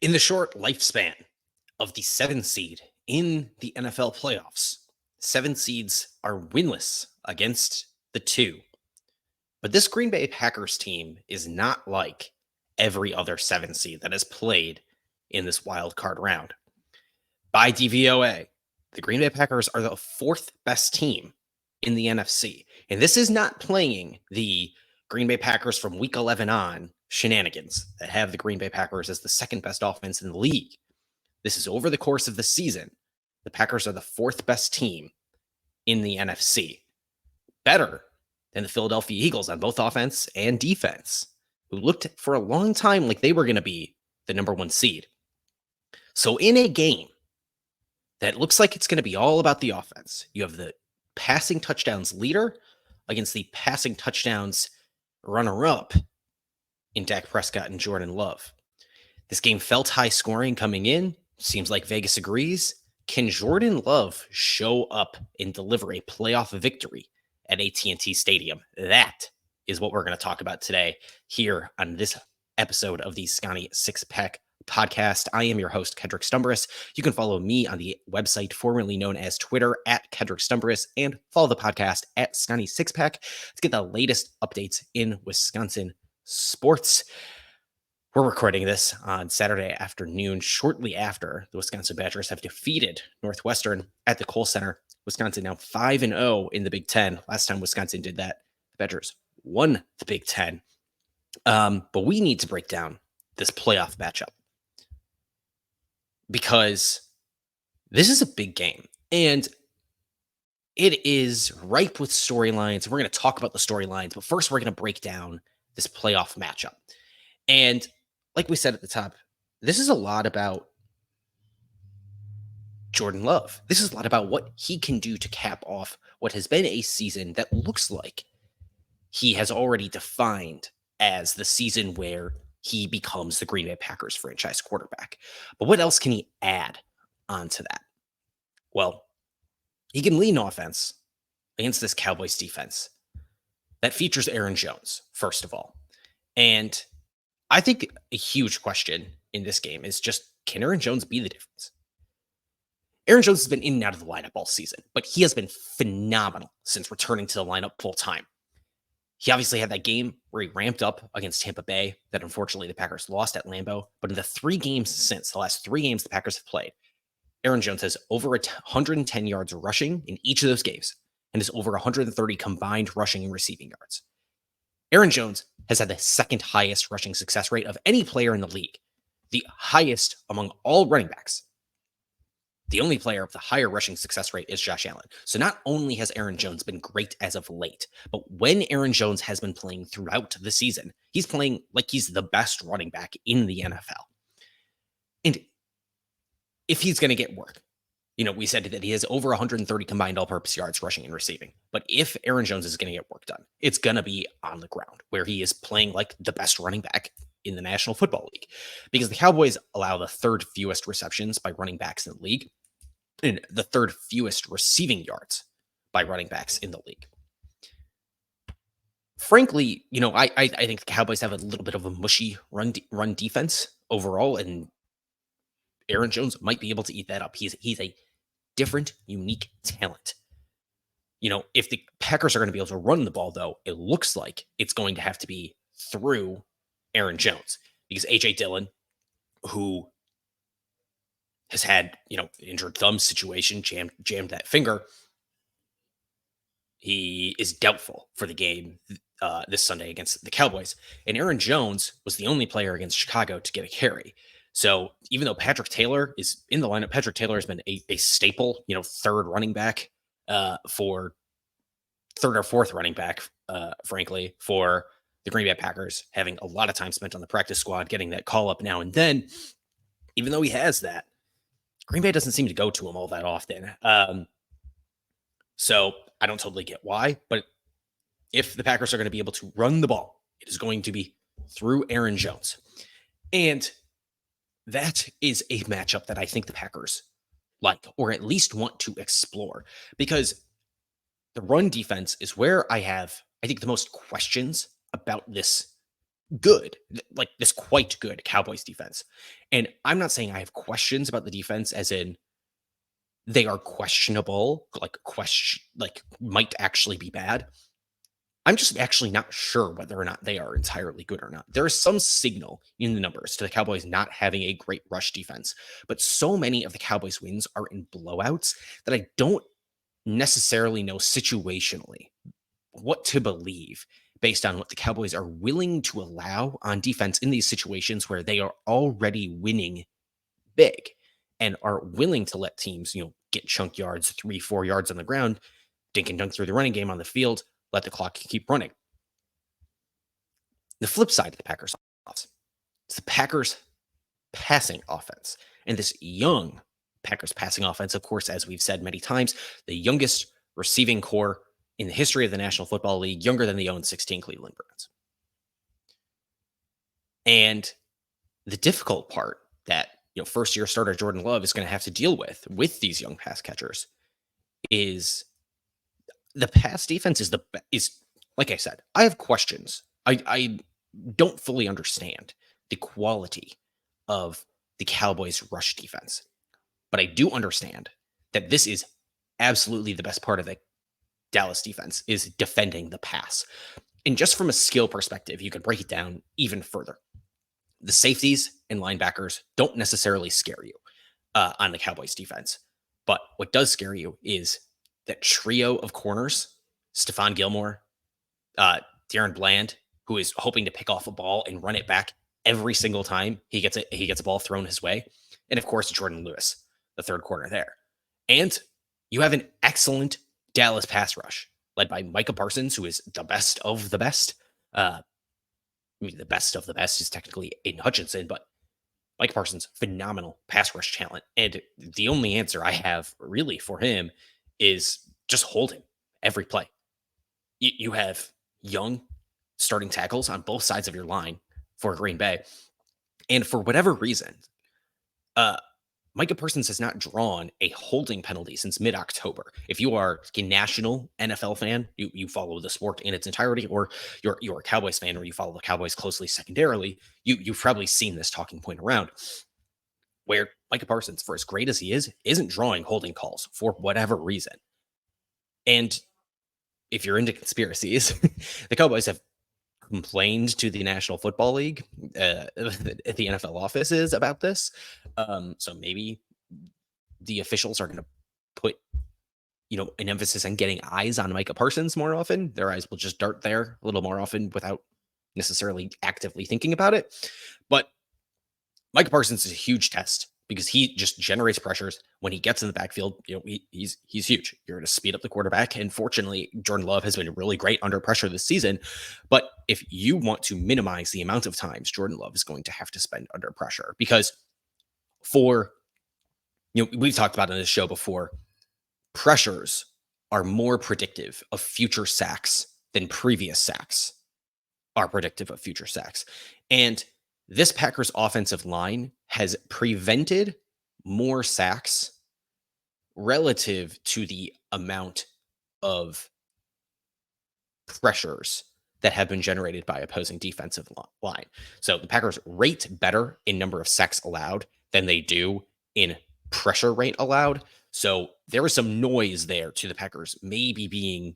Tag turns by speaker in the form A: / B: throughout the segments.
A: In the short lifespan of the 7 seed in the NFL playoffs, 7 seeds are winless against the 2. But this Green Bay Packers team is not like every other 7 seed that has played in this wild card round. By DVOA, the Green Bay Packers are the 4th best team in the NFC. And this is not playing the Green Bay Packers from week 11 on shenanigans that have the Green Bay Packers as the 2nd best offense in the league. This is over the course of the season. The Packers are the 4th best team in the NFC. Better than the Philadelphia Eagles on both offense and defense, who looked for a long time like they were going to be the number 1 seed. So in a game that looks like it's going to be all about the offense, you have the passing touchdowns leader against the passing touchdowns runner-up in Dak Prescott and Jordan Love. This game felt high scoring coming in. Seems like Vegas agrees. Can Jordan Love show up and deliver a playoff victory at AT&T Stadium? That is what we're going to talk about today here on this episode of the Scotty Six Pack Podcast. I am your host, Kedrick Stumbris. You can follow me on the website formerly known as Twitter at Kedrick Stumbris and follow the podcast at Scotty Six Pack to get the latest updates in Wisconsin sports. We're recording this on Saturday afternoon, shortly after the Wisconsin Badgers have defeated Northwestern at the Kohl Center. Wisconsin now 5-0 in the Big Ten. Last time Wisconsin did that, the Badgers won the Big Ten. But we need to break down this playoff matchup because this is a big game and it is ripe with storylines. We're going to talk about the storylines, but first we're going to break down this playoff matchup. And like we said at the top, this is a lot about Jordan Love. This is a lot about what he can do to cap off what has been a season that looks like he has already defined as the season where he becomes the Green Bay Packers franchise quarterback. But what else can he add onto that? Well, he can lead an offense against this Cowboys defense that features Aaron Jones, first of all. And I think a huge question in this game is just, can Aaron Jones be the difference? Aaron Jones has been in and out of the lineup all season, but he has been phenomenal since returning to the lineup full time. He obviously had that game where he ramped up against Tampa Bay that unfortunately the Packers lost at Lambeau. But in the 3 games since, the last 3 games the Packers have played, Aaron Jones has over 110 yards rushing in each of those games and is over 130 combined rushing and receiving yards. Aaron Jones has had the 2nd highest rushing success rate of any player in the league, the highest among all running backs. The only player with the higher rushing success rate is Josh Allen. So not only has Aaron Jones been great as of late, but when Aaron Jones has been playing throughout the season, he's playing like he's the best running back in the NFL. And if he's going to get work, we said that he has over 130 combined all-purpose yards rushing and receiving. But if Aaron Jones is going to get work done, it's going to be on the ground where he is playing like the best running back in the National Football League. Because the Cowboys allow the 3rd fewest receptions by running backs in the league and the 3rd fewest receiving yards by running backs in the league. Frankly, I think the Cowboys have a little bit of a mushy run defense overall, and Aaron Jones might be able to eat that up. He's a different, unique talent. If the Packers are going to be able to run the ball, though, it looks like it's going to have to be through Aaron Jones because A.J. Dillon, who has had, injured thumb situation, jammed that finger, he is doubtful for the game this Sunday against the Cowboys. And Aaron Jones was the only player against Chicago to get a carry. So even though Patrick Taylor is in the lineup, Patrick Taylor has been a staple, 3rd running back for 3rd or 4th running back, frankly, for the Green Bay Packers, having a lot of time spent on the practice squad, getting that call up now and then. Even though he has that, Green Bay doesn't seem to go to him all that often. So I don't totally get why, but if the Packers are going to be able to run the ball, it is going to be through Aaron Jones. And that is a matchup that I think the Packers like, or at least want to explore, because the run defense is where I think, the most questions about this good, like this quite good Cowboys defense. And I'm not saying I have questions about the defense as in they are questionable, like might actually be bad. I'm just actually not sure whether or not they are entirely good or not. There is some signal in the numbers to the Cowboys not having a great rush defense, but so many of the Cowboys wins are in blowouts that I don't necessarily know situationally what to believe based on what the Cowboys are willing to allow on defense in these situations where they are already winning big and are willing to let teams, get chunk yards, 3-4 yards on the ground, dink and dunk through the running game on the field, let the clock keep running. The flip side of the Packers offense, it's the Packers passing offense. And this young Packers passing offense, of course, as we've said many times, the youngest receiving core in the history of the National Football League, younger than the 0-16 Cleveland Browns. And the difficult part that first-year starter Jordan Love is going to have to deal with these young pass catchers is the pass defense is like I said, I have questions. I don't fully understand the quality of the Cowboys rush defense, but I do understand that this is absolutely the best part of the Dallas defense is defending the pass. And just from a skill perspective, you can break it down even further. The safeties and linebackers don't necessarily scare you on the Cowboys defense. But what does scare you is that trio of corners, Stephon Gilmore, Darren Bland, who is hoping to pick off a ball and run it back every single time he gets a ball thrown his way. And of course, Jordan Lewis, the third corner there. And you have an excellent Dallas pass rush led by Micah Parsons, who is the best of the best. The best of the best is technically Aiden Hutchinson, but Micah Parsons, phenomenal pass rush talent. And the only answer I have really for him is just hold him every play. You have young starting tackles on both sides of your line for Green Bay. And for whatever reason, Micah Parsons has not drawn a holding penalty since mid-October. If you are a national NFL fan, you follow the sport in its entirety, or you're a Cowboys fan, or you follow the Cowboys closely secondarily, you've probably seen this talking point around, where Micah Parsons, for as great as he is, isn't drawing holding calls for whatever reason. And if you're into conspiracies, the Cowboys have complained to the National Football League, at the NFL offices about this. So maybe the officials are going to put, an emphasis on getting eyes on Micah Parsons more often. Their eyes will just dart there a little more often without necessarily actively thinking about it. But Micah Parsons is a huge test because he just generates pressures when he gets in the backfield. He's huge. You're going to speed up the quarterback. And fortunately, Jordan Love has been really great under pressure this season. But if you want to minimize the amount of times Jordan Love is going to have to spend under pressure, because we've talked about on this show before, pressures are more predictive of future sacks than previous sacks are predictive of future sacks. And this Packers offensive line has prevented more sacks relative to the amount of pressures that have been generated by opposing defensive line. So the Packers rate better in number of sacks allowed than they do in pressure rate allowed. So there was some noise there to the Packers maybe being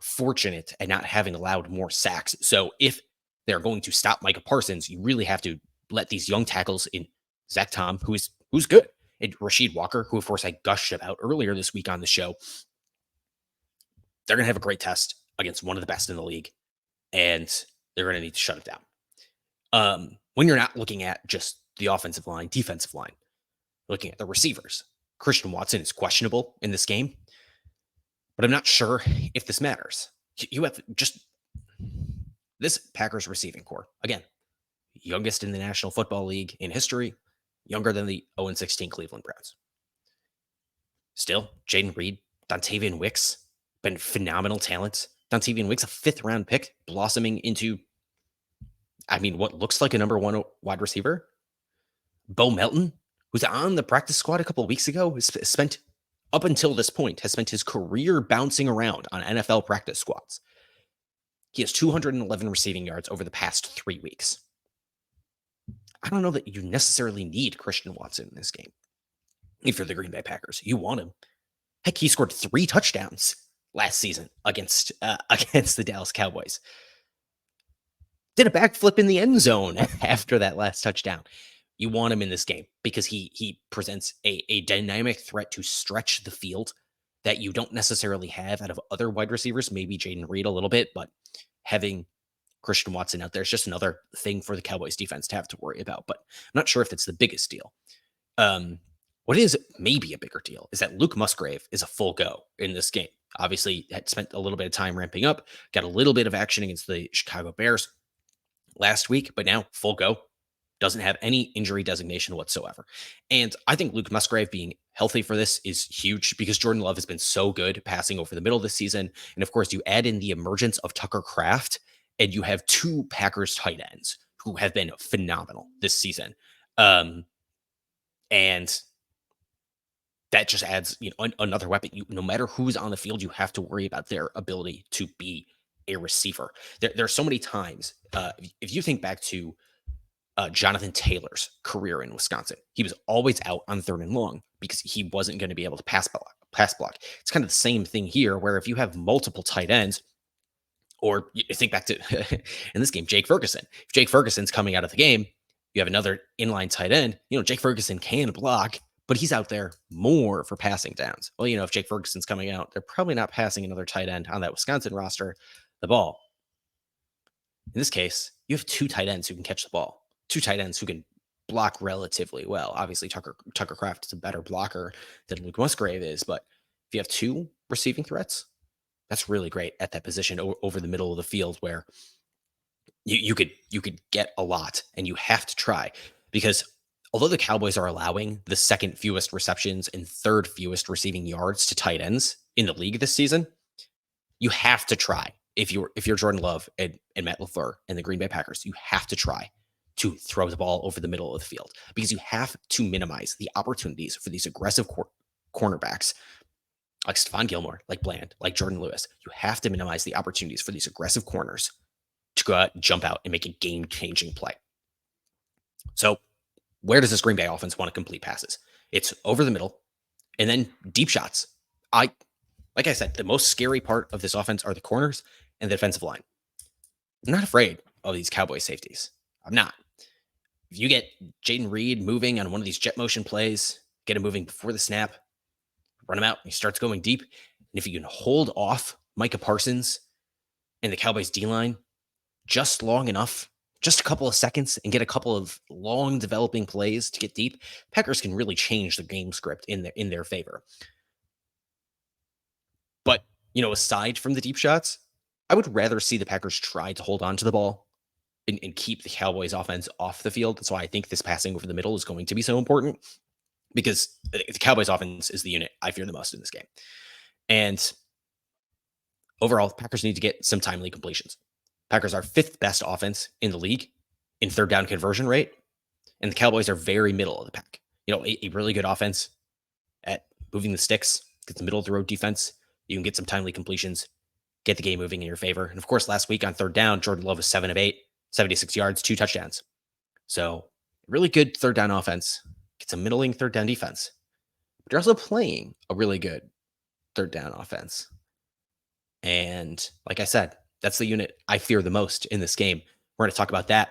A: fortunate and not having allowed more sacks. So if they're going to stop Micah Parsons, you really have to let these young tackles in Zach Tom, who's good, and Rasheed Walker, who of course I gushed about earlier this week on the show. They're going to have a great test against one of the best in the league, and they're going to need to shut it down. When you're not looking at just the offensive line, defensive line, looking at the receivers, Christian Watson is questionable in this game, but I'm not sure if this matters. You have just this Packers receiving core, again, youngest in the National Football League in history, younger than the 0-16 Cleveland Browns. Still, Jaden Reed, Dontavian Wicks, been phenomenal talents. Dontavian Wicks, a 5th-round pick, blossoming into, what looks like a number 1 wide receiver. Bo Melton, who's on the practice squad a couple of weeks ago, has spent, up until this point, has spent his career bouncing around on NFL practice squads. He has 211 receiving yards over the past 3 weeks. I don't know that you necessarily need Christian Watson in this game. If you're the Green Bay Packers, you want him. Heck, he scored 3 touchdowns last season against the Dallas Cowboys. Did a backflip in the end zone after that last touchdown. You want him in this game because he presents a dynamic threat to stretch the field that you don't necessarily have out of other wide receivers, maybe Jaden Reed a little bit, but having Christian Watson out there is just another thing for the Cowboys defense to have to worry about. But I'm not sure if it's the biggest deal. What is maybe a bigger deal is that Luke Musgrave is a full go in this game. Obviously, had spent a little bit of time ramping up, got a little bit of action against the Chicago Bears last week, but now full go. Doesn't have any injury designation whatsoever. And I think Luke Musgrave being healthy for this is huge because Jordan Love has been so good passing over the middle this season. And of course, you add in the emergence of Tucker Kraft, and you have 2 Packers tight ends who have been phenomenal this season. And that just adds another weapon. No matter who's on the field, you have to worry about their ability to be a receiver. There are so many times, if you think back to Jonathan Taylor's career in Wisconsin, he was always out on 3rd and long because he wasn't going to be able to pass block. It's kind of the same thing here, where if you have multiple tight ends, or you think back to in this game, Jake Ferguson. If Jake Ferguson's coming out of the game, you have another inline tight end. Jake Ferguson can block, but he's out there more for passing downs. Well, if Jake Ferguson's coming out, they're probably not passing another tight end on that Wisconsin roster the ball. In this case, you have 2 tight ends who can catch the ball, 2 tight ends who can block relatively well. Obviously, Tucker Kraft is a better blocker than Luke Musgrave is, but if you have 2 receiving threats, that's really great at that position over the middle of the field, where you could get a lot, and you have to try, because although the Cowboys are allowing the 2nd fewest receptions and 3rd fewest receiving yards to tight ends in the league this season, you have to try. If you're Jordan Love and Matt LaFleur and the Green Bay Packers, you have to try to throw the ball over the middle of the field, because you have to minimize the opportunities for these aggressive cornerbacks like Stephon Gilmore, like Bland, like Jordan Lewis. You have to minimize the opportunities for these aggressive corners to go out, jump out, and make a game-changing play. So where does this Green Bay offense want to complete passes? It's over the middle and then deep shots. Like I said, the most scary part of this offense are the corners and the defensive line. I'm not afraid of these Cowboys safeties. I'm not. If you get Jaden Reed moving on one of these jet motion plays, get him moving before the snap, run him out, he starts going deep. And if you can hold off Micah Parsons and the Cowboys D-line just long enough, just a couple of seconds, and get a couple of long developing plays to get deep, Packers can really change the game script in their favor. But, aside from the deep shots, I would rather see the Packers try to hold on to the ball and keep the Cowboys offense off the field. That's why I think this passing over the middle is going to be so important, because the Cowboys offense is the unit I fear the most in this game. And overall, Packers need to get some timely completions. Packers are 5th best offense in the league in 3rd down conversion rate, and the Cowboys are very middle of the pack. A really good offense at moving the sticks, get the middle of the road defense. You can get some timely completions, get the game moving in your favor. And of course, last week on 3rd down, Jordan Love was 7 of 8, 76 yards, 2 touchdowns. So really good 3rd down offense. It's a middling 3rd down defense, but you're also playing a really good 3rd down offense. And like I said, that's the unit I fear the most in this game. We're going to talk about that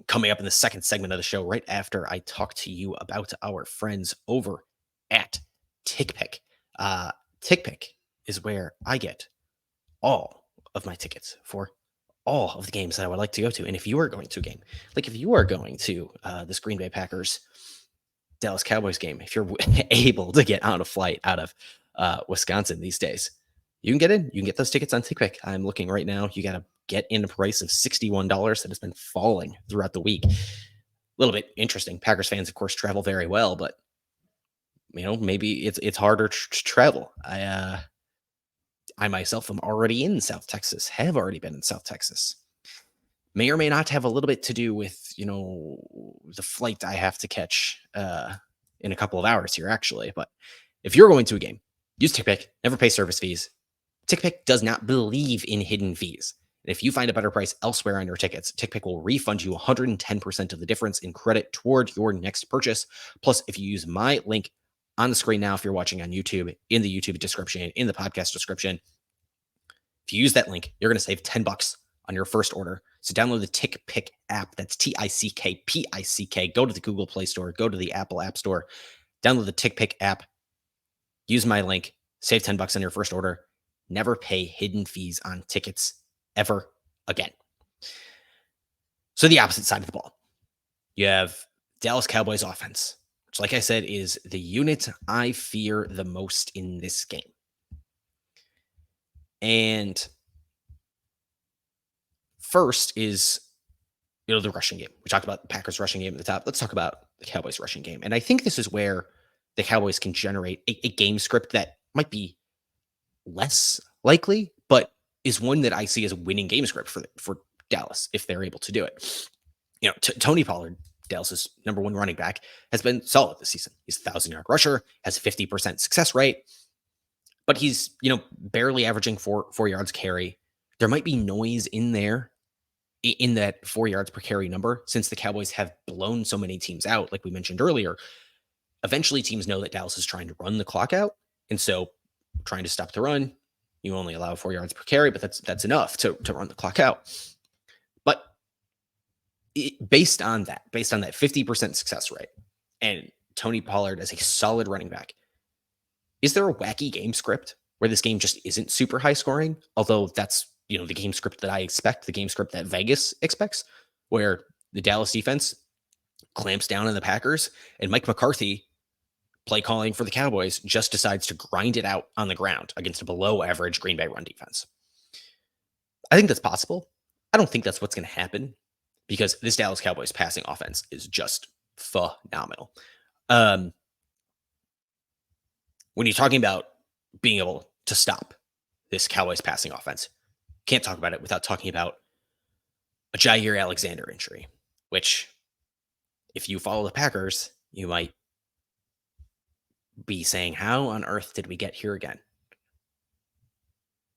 A: coming up in the 2nd segment of the show, right after I talk to you about our friends over at TickPick. TickPick is where I get all of my tickets for all of the games that I would like to go to. And if you are going to a game, like if you are going to this Green Bay Packers Dallas Cowboys game, if you're able to get on a flight out of Wisconsin these days, you can get in. You can get those tickets on TickPick. I'm looking right now. You got to get in a price of $61 that has been falling throughout the week. A little bit interesting. Packers fans, of course, travel very well, but maybe it's harder to travel. I myself am already in South Texas, have already been in South Texas. May or may not have a little bit to do with, the flight I have to catch in a couple of hours here, actually. But if you're going to a game, use TickPick, never pay service fees. TickPick does not believe in hidden fees. And if you find a better price elsewhere on your tickets, TickPick will refund you 110% of the difference in credit toward your next purchase. Plus, if you use my link on the screen now, if you're watching on YouTube, in the YouTube description, in the podcast description, if you use that link, you're going to save $10 on your first order. So download the TickPick app. That's TickPick. Go to the Google Play Store, go to the Apple App Store, download the TickPick app, use my link, save $10 on your first order. Never pay hidden fees on tickets ever again. So the opposite side of the ball, you have Dallas Cowboys offense, which, like I said, is the unit I fear the most in this game. And first is, the rushing game. We talked about the Packers rushing game at the top. Let's talk about the Cowboys rushing game. And I think this is where the Cowboys can generate a game script that might be less likely, but is one that I see as a winning game script for Dallas if they're able to do it. Tony Pollard, Dallas's number one running back, has been solid this season. He's a 1,000-yard rusher, has 50% success rate, but he's, barely averaging 4 yards carry. There might be noise in there in that 4 yards per carry number, since the Cowboys have blown so many teams out, like we mentioned earlier. Eventually, teams know that Dallas is trying to run the clock out, and so trying to stop the run, you only allow 4 yards per carry, but that's enough to run the clock out. But based on that 50% success rate, and Tony Pollard as a solid running back, is there a wacky game script where this game just isn't super high scoring? Although that's, the game script that I expect, the game script that Vegas expects, where the Dallas defense clamps down on the Packers and Mike McCarthy, play calling for the Cowboys, just decides to grind it out on the ground against a below average Green Bay run defense. I think that's possible. I don't think that's what's going to happen, because this Dallas Cowboys passing offense is just phenomenal. When you're talking about being able to stop this Cowboys passing offense, can't talk about it without talking about a Jair Alexander injury, which, if you follow the Packers, you might be saying, how on earth did we get here again?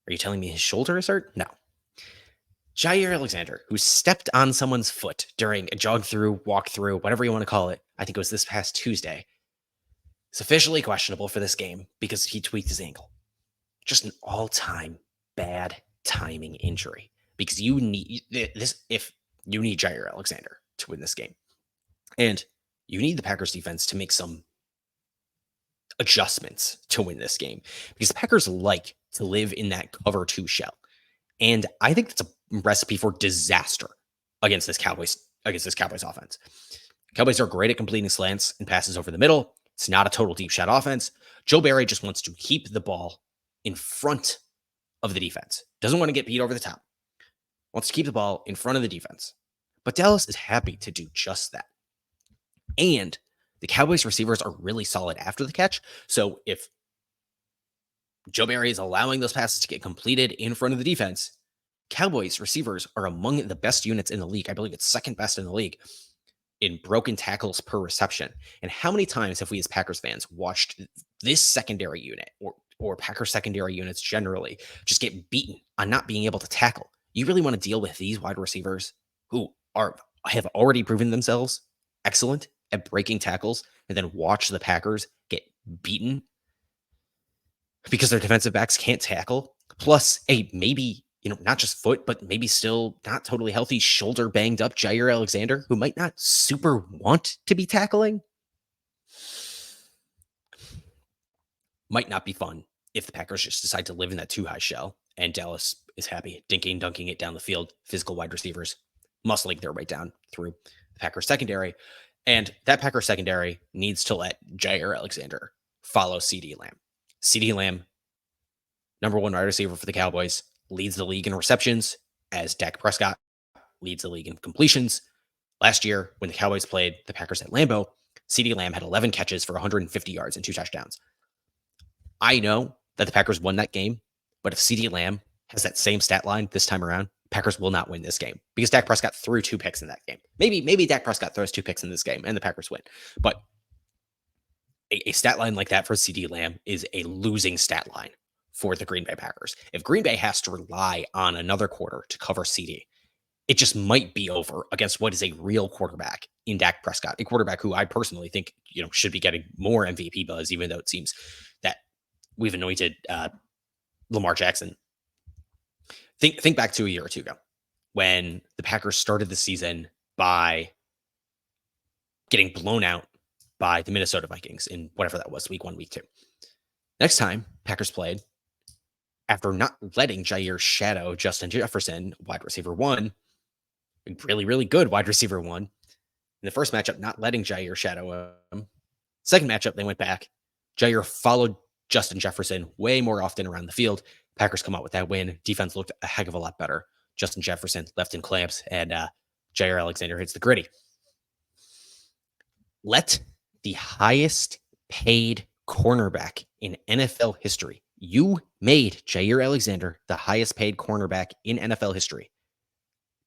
A: Are you telling me his shoulder is hurt? No. Jair Alexander, who stepped on someone's foot during a jog through, walk through, whatever you want to call it, I think it was this past Tuesday, is officially questionable for this game because he tweaked his ankle. Just an all-time bad timing injury, because you need this if you need Jair Alexander to win this game. And you need the Packers defense to make some adjustments to win this game, because the Packers like to live in that cover 2 shell. And I think that's a recipe for disaster against this Cowboys offense. Cowboys are great at completing slants and passes over the middle. It's not a total deep shot offense. Joe Barry just wants to keep the ball in front of the defense. Doesn't want to get beat over the top. Wants to keep the ball in front of the defense. But Dallas is happy to do just that. And the Cowboys receivers are really solid after the catch. So if Joe Barry is allowing those passes to get completed in front of the defense, Cowboys receivers are among the best units in the league. I believe it's second best in the league in broken tackles per reception. And how many times have we as Packers fans watched this secondary unit or Packers secondary units generally just get beaten on not being able to tackle? You really want to deal with these wide receivers who have already proven themselves excellent at breaking tackles, and then watch the Packers get beaten because their defensive backs can't tackle, plus a maybe, not just foot, but maybe still not totally healthy, shoulder banged up Jair Alexander, who might not super want to be tackling? Might not be fun if the Packers just decide to live in that 2 high shell, and Dallas is happy dunking it down the field. Physical wide receivers muscling their way down through the Packers secondary. And that Packers secondary needs to let Jair Alexander follow CeeDee Lamb. CeeDee Lamb, number 1 wide receiver for the Cowboys, leads the league in receptions, as Dak Prescott leads the league in completions. Last year, when the Cowboys played the Packers at Lambeau, CeeDee Lamb had 11 catches for 150 yards and 2 touchdowns. I know that the Packers won that game, but if CeeDee Lamb has that same stat line this time around, Packers will not win this game, because Dak Prescott threw 2 picks in that game. Maybe Dak Prescott throws 2 picks in this game and the Packers win. But a stat line like that for CeeDee Lamb is a losing stat line for the Green Bay Packers. If Green Bay has to rely on another quarter to cover CD, it just might be over against what is a real quarterback in Dak Prescott, a quarterback who I personally think should be getting more MVP buzz, even though it seems that we've anointed Lamar Jackson. Think back to a year or two ago when the Packers started the season by getting blown out by the Minnesota Vikings in whatever that was, week 1, week 2. Next time Packers played, after not letting Jair shadow Justin Jefferson, wide receiver 1, really, really good wide receiver 1. In the first matchup, not letting Jair shadow him. Second matchup, they went back. Jair followed Justin Jefferson way more often around the field. Packers come out with that win. Defense looked a heck of a lot better. Justin Jefferson left in clamps, and Jair Alexander hits the gritty. Let the highest paid cornerback in NFL history. You made Jair Alexander the highest paid cornerback in NFL history.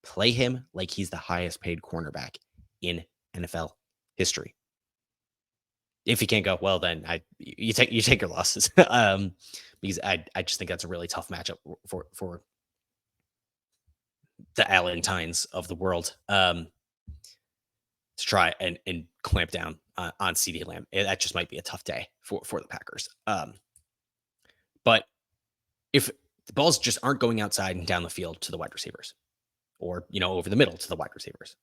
A: Play him like he's the highest paid cornerback in NFL history. If he can't go, well, then you take your losses. Because I just think that's a really tough matchup for the Allentines of the world to try and clamp down on CeeDee Lamb. That just might be a tough day for the Packers. But if the balls just aren't going outside and down the field to the wide receivers, or over the middle to the wide receivers,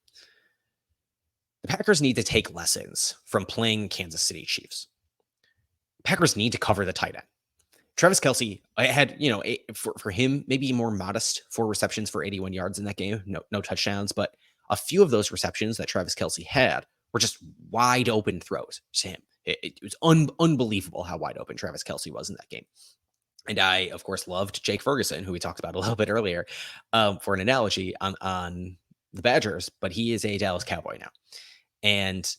A: the Packers need to take lessons from playing Kansas City Chiefs. Packers need to cover the tight end. Travis Kelce, I had, for him, maybe more modest 4 receptions for 81 yards in that game. No touchdowns, but a few of those receptions that Travis Kelce had were just wide open throws to him. It was unbelievable how wide open Travis Kelce was in that game. And I, of course, loved Jake Ferguson, who we talked about a little bit earlier, for an analogy on the Badgers, but he is a Dallas Cowboy now. And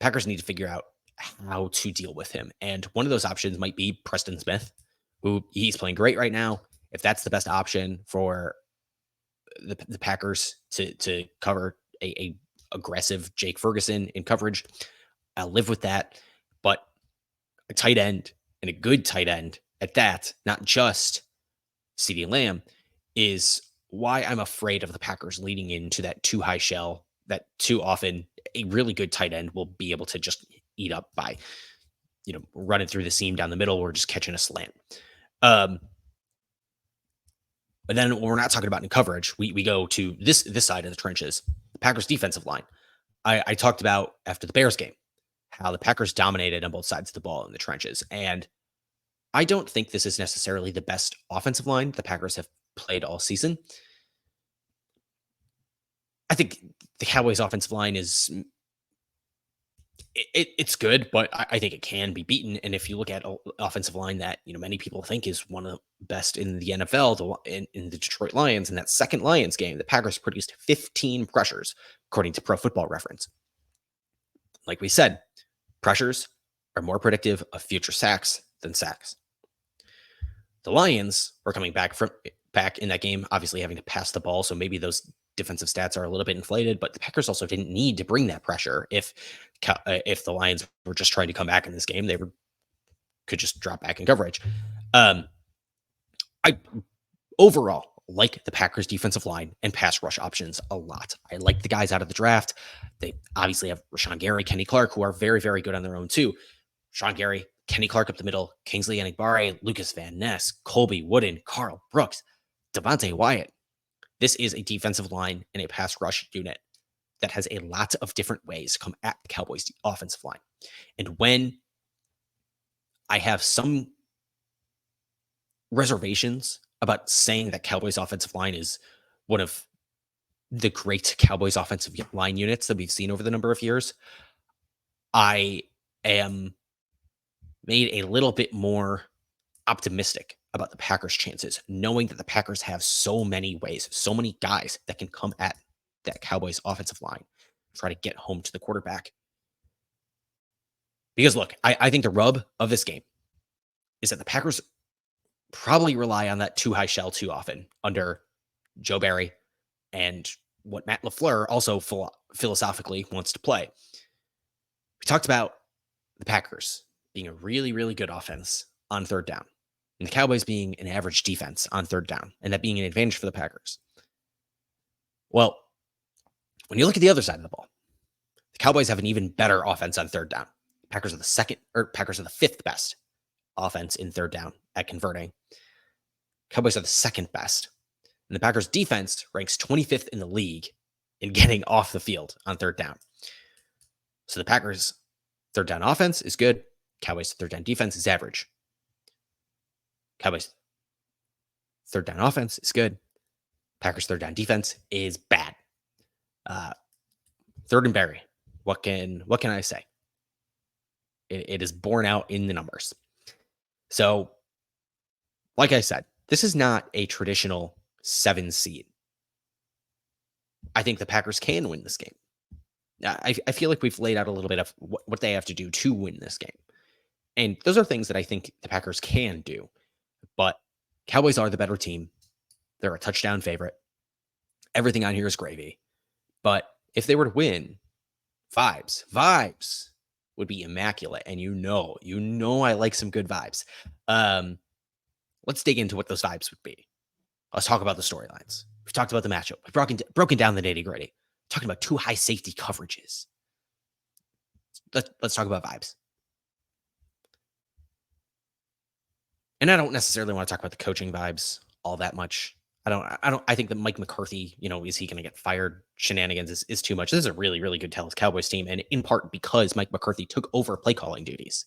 A: Packers need to figure out how to deal with him. And one of those options might be Preston Smith, who he's playing great right now. If that's the best option for the Packers to cover a aggressive Jake Ferguson in coverage, I'll live with that. But a tight end, and a good tight end at that, not just CeeDee Lamb, is why I'm afraid of the Packers leading into that too high shell that too often a really good tight end will be able to just eat up by, running through the seam down the middle or just catching a slant. But then when we're not talking about in coverage, we go to this side of the trenches, the Packers defensive line. I talked about after the Bears game, how the Packers dominated on both sides of the ball in the trenches. And I don't think this is necessarily the best offensive line the Packers have played all season. I think the Cowboys offensive line is it's good, but I think it can be beaten. And if you look at offensive line that many people think is one of the best in the NFL, in the Detroit Lions, in that second Lions game, the Packers produced 15 pressures, according to Pro Football Reference. Like we said, pressures are more predictive of future sacks than sacks. The Lions were coming back in that game, obviously having to pass the ball, so maybe those defensive stats are a little bit inflated, but the Packers also didn't need to bring that pressure. If the Lions were just trying to come back in this game, they could just drop back in coverage. I overall like the Packers defensive line and pass rush options a lot. I like the guys out of the draft. They obviously have Rashawn Gary, Kenny Clark, who are very, very good on their own too. Rashawn Gary, Kenny Clark up the middle, Kingsley Enagbare, Lucas Van Ness, Colby Wooden, Carl Brooks, Devontae Wyatt. This is a defensive line and a pass rush unit that has a lot of different ways to come at the Cowboys offensive line. And when I have some reservations about saying that Cowboys offensive line is one of the great Cowboys offensive line units that we've seen over the number of years, I am made a little bit more optimistic about the Packers' chances, knowing that the Packers have so many ways, so many guys that can come at that Cowboys offensive line, try to get home to the quarterback. Because look, I think the rub of this game is that the Packers probably rely on that too high shell too often under Joe Barry and what Matt LaFleur also philosophically wants to play. We talked about the Packers being a really, really good offense on third down. and the Cowboys being an average defense on third down, and that being an advantage for the Packers. Well, when you look at the other side of the ball, the Cowboys have an even better offense on third down. Packers are the fifth best offense in third down at converting. Cowboys are the second best. And the Packers defense ranks 25th in the league in getting off the field on third down. So the Packers third down offense is good. Cowboys third down defense is average. Cowboys third down offense is good. Packers third down defense is bad. Third and Barry. What can I say? It is borne out in the numbers. So, like I said, this is not a traditional 7 seed. I think the Packers can win this game. I feel like we've laid out a little bit of what they have to do to win this game. And those are things that I think the Packers can do. But Cowboys are the better team. They're a touchdown favorite. Everything on here is gravy. But if they were to win, vibes would be immaculate. And you know I like some good vibes. Let's dig into what those vibes would be. Let's talk about the storylines. We've talked about the matchup. We've broken down the nitty-gritty. Talking about 2 high safety coverages. Let's talk about vibes. And I don't necessarily want to talk about the coaching vibes all that much. I think that Mike McCarthy, is he going to get fired? Shenanigans is too much. This is a really, really good Dallas Cowboys team. And in part because Mike McCarthy took over play calling duties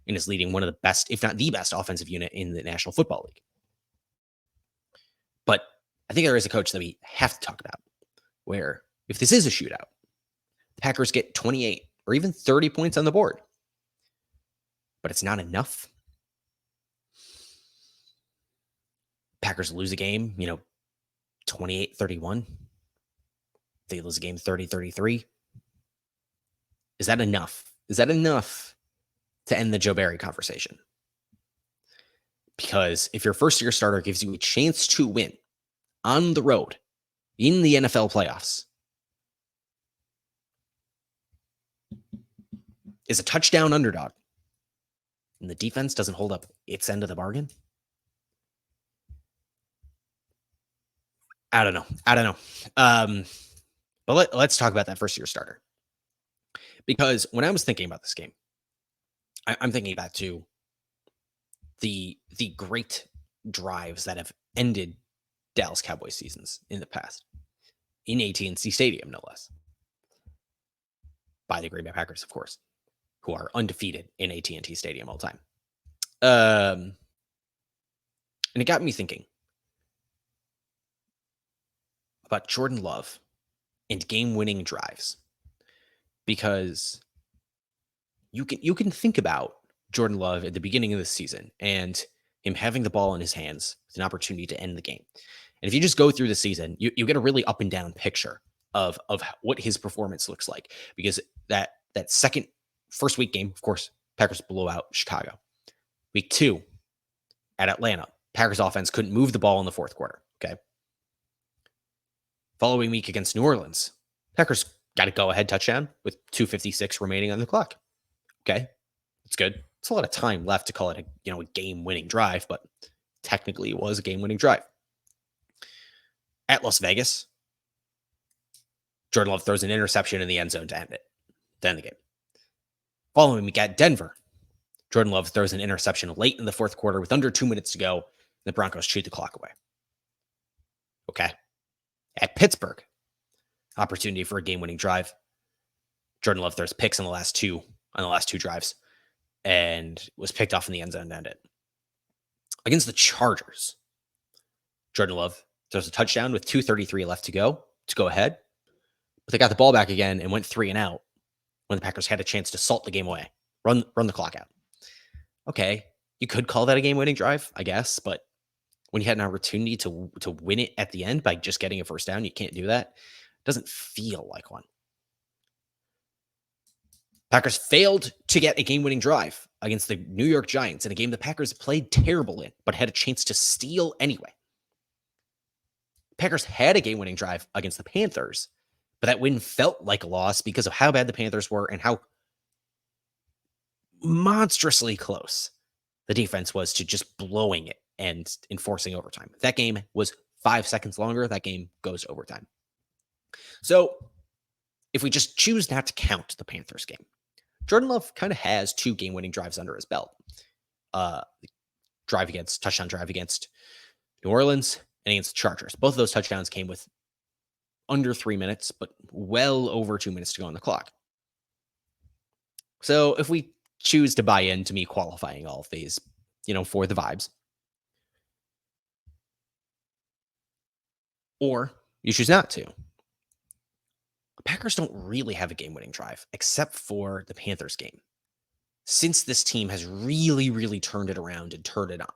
A: and is leading one of the best, if not the best offensive unit in the National Football League. But I think there is a coach that we have to talk about where if this is a shootout, the Packers get 28 or even 30 points on the board, but it's not enough. Packers lose a game, 28-31. They lose a game 30-33. Is that enough? Is that enough to end the Joe Barry conversation? Because if your first-year starter gives you a chance to win on the road in the NFL playoffs, is a touchdown underdog, and the defense doesn't hold up its end of the bargain, I don't know. But let's talk about that first-year starter. Because when I was thinking about this game, I'm thinking back to the great drives that have ended Dallas Cowboys seasons in the past, in AT&T Stadium, no less, by the Green Bay Packers, of course, who are undefeated in AT&T Stadium all the time. And it got me thinking about Jordan Love and game-winning drives, because you can think about Jordan Love at the beginning of the season and him having the ball in his hands with an opportunity to end the game. And if you just go through the season, you get a really up and down picture of what his performance looks like, because that first week game, of course, Packers blow out Chicago. Week 2 at Atlanta, Packers offense couldn't move the ball in the fourth quarter. Okay. Following week against New Orleans, Packers got a go-ahead touchdown with 2:56 remaining on the clock. Okay, it's good. It's a lot of time left to call it a game-winning drive, but technically it was a game-winning drive. At Las Vegas, Jordan Love throws an interception in the end zone to end the game. Following week at Denver, Jordan Love throws an interception late in the fourth quarter with under 2 minutes to go. The Broncos chewed the clock away. Okay. At Pittsburgh, opportunity for a game-winning drive. Jordan Love throws picks on the last two drives and was picked off in the end zone to end it. Against the Chargers, Jordan Love throws a touchdown with 2:33 left to go ahead. But they got the ball back again and went 3 and out when the Packers had a chance to salt the game away, run the clock out. Okay, you could call that a game-winning drive, I guess, but when you had an opportunity to win it at the end by just getting a first down, you can't do that. It doesn't feel like one. Packers failed to get a game-winning drive against the New York Giants in a game the Packers played terrible in, but had a chance to steal anyway. Packers had a game-winning drive against the Panthers, but that win felt like a loss because of how bad the Panthers were and how monstrously close the defense was to just blowing it and enforcing overtime. If that game was 5 seconds longer, that game goes to overtime. So if we just choose not to count the Panthers game, Jordan Love kind of has 2 game-winning drives under his belt. Touchdown drive against New Orleans and against the Chargers. Both of those touchdowns came with under 3 minutes, but well over 2 minutes to go on the clock. So if we choose to buy into me qualifying all of these, for the vibes, or you choose not to, the Packers don't really have a game-winning drive except for the Panthers game. Since this team has really, really turned it around and turned it on,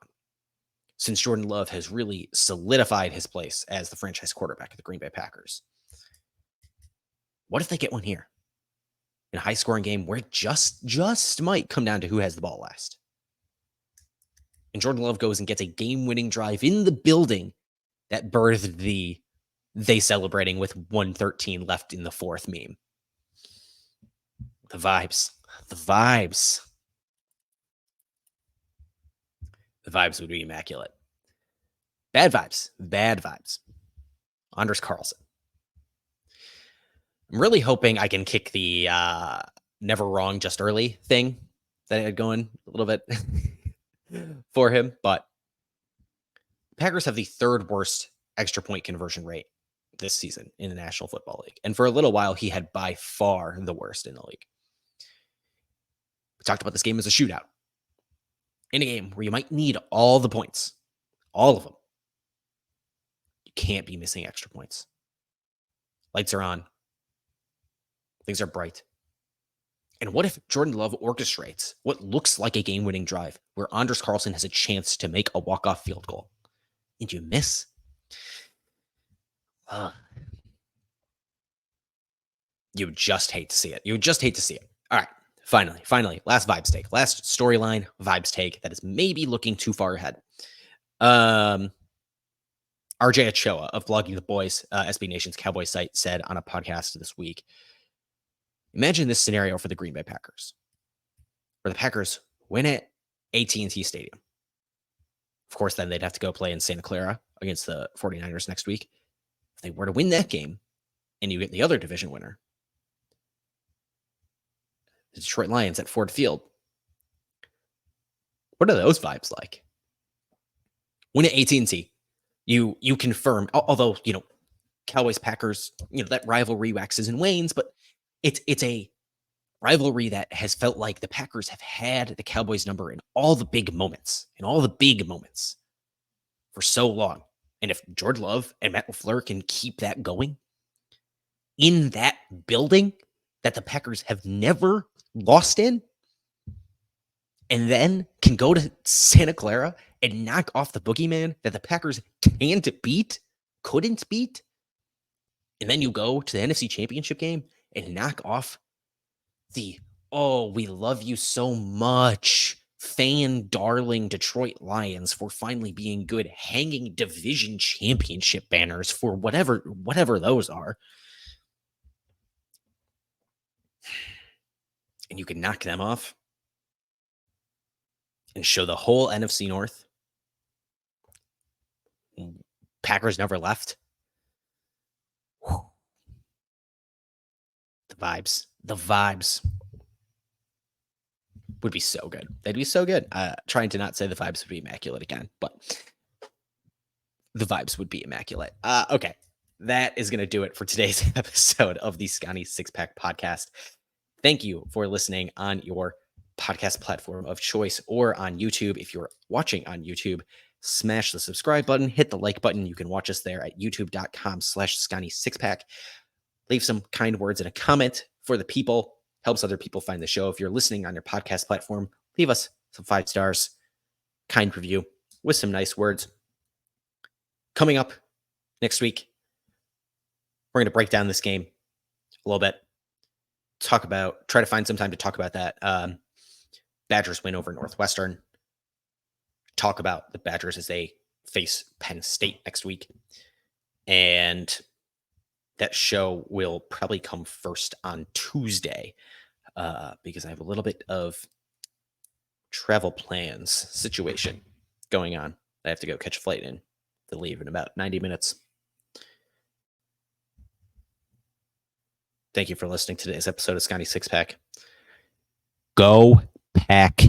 A: since Jordan Love has really solidified his place as the franchise quarterback of the Green Bay Packers. What if they get one here? In a high-scoring game where it just might come down to who has the ball last. And Jordan Love goes and gets a game-winning drive in the building that birthed they celebrating with 1:13 left in the fourth meme. The vibes. The vibes. The vibes would be immaculate. Bad vibes. Bad vibes. Anders Carlson. I'm really hoping I can kick the never wrong, just early thing that I had going a little bit for him. But Packers have the 3rd worst extra point conversion rate this season in the National Football League. And for a little while, he had by far the worst in the league. We talked about this game as a shootout. In a game where you might need all the points, all of them, you can't be missing extra points. Lights are on. Things are bright. And what if Jordan Love orchestrates what looks like a game-winning drive where Anders Carlson has a chance to make a walk-off field goal and you miss? You would just hate to see it. You would just hate to see it. All right. Finally, last vibes take. Last storyline vibes take that is maybe looking too far ahead. RJ Ochoa of Blogging the Boys, SB Nation's Cowboys site, said on a podcast this week, imagine this scenario for the Green Bay Packers, where the Packers win at AT&T Stadium. Of course, then they'd have to go play in Santa Clara against the 49ers next week. If they were to win that game and you get the other division winner, the Detroit Lions at Ford Field, what are those vibes like? Win at AT&T, you confirm, although, Cowboys Packers, that rivalry waxes and wanes, but it's a rivalry that has felt like the Packers have had the Cowboys number in all the big moments, for so long. And if Jordan Love and Matt LaFleur can keep that going in that building that the Packers have never lost in, and then can go to Santa Clara and knock off the boogeyman that the Packers couldn't beat, and then you go to the NFC Championship game and knock off the, oh, we love you so much, fan darling Detroit Lions for finally being good, hanging division championship banners for whatever those are. And you can knock them off and show the whole NFC North Packers never left. Whew. The vibes would be so good. They'd be so good. Trying to not say the vibes would be immaculate again, but the vibes would be immaculate. Okay. That is going to do it for today's episode of the Scotty Six Pack Podcast. Thank you for listening on your podcast platform of choice or on YouTube. If you're watching on YouTube, smash the subscribe button, hit the like button. You can watch us there at youtube.com/Scotty Six Pack. Leave some kind words and a comment for the people. Helps other people find the show. If you're listening on your podcast platform, leave us some 5 stars, kind review with some nice words. Coming up next week, we're going to break down this game a little bit. Try to find some time to talk about that Badgers win over Northwestern. Talk about the Badgers as they face Penn State next week. And that show will probably come first on Tuesday because I have a little bit of travel plans situation going on. I have to go catch a flight in to leave in about 90 minutes. Thank you for listening to today's episode of Scotty Six Pack. Go Pack